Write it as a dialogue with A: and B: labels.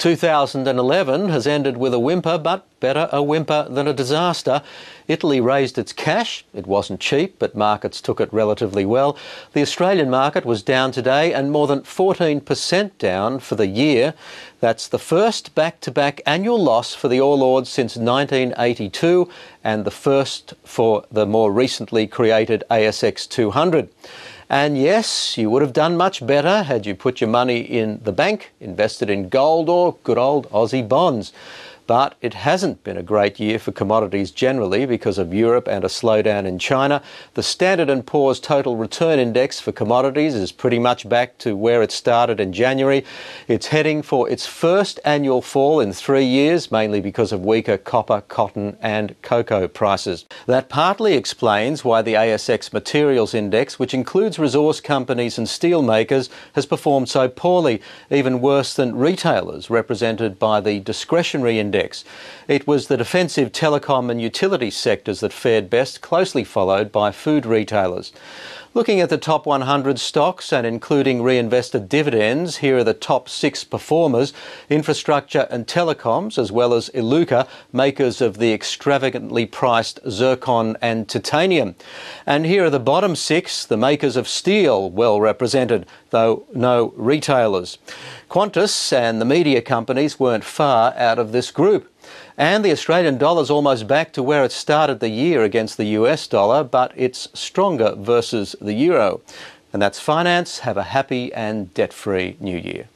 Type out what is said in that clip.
A: 2011 has ended with a whimper, but better a whimper than a disaster. Italy raised its cash. It wasn't cheap, but markets took it relatively well. The Australian market was down today and more than 14% down for the year. That's the first back-to-back annual loss for the All Ords since 1982 and the first for the more recently created ASX 200. And yes, you would have done much better had you put your money in the bank, invested in gold or good old Aussie bonds. But it hasn't been a great year for commodities generally because of Europe and a slowdown in China. The Standard & Poor's Total Return Index for commodities is pretty much back to where it started in January. It's heading for its first annual fall in 3 years, mainly because of weaker copper, cotton and cocoa prices. That partly explains why the ASX Materials Index, which includes resource companies and steel makers, has performed so poorly, even worse than retailers, represented by the discretionary index. It was the defensive telecom and utility sectors that fared best, closely followed by food retailers. Looking at the top 100 stocks and including reinvested dividends, here are the top 6 performers: infrastructure and telecoms, as well as Iluka, makers of the extravagantly priced zircon and titanium. And here are the bottom 6, the makers of steel, well represented, though no retailers. Qantas and the media companies weren't far out of this group. And the Australian dollar's almost back to where it started the year against the US dollar, but it's stronger versus the euro. And that's finance. Have a happy and debt-free new year.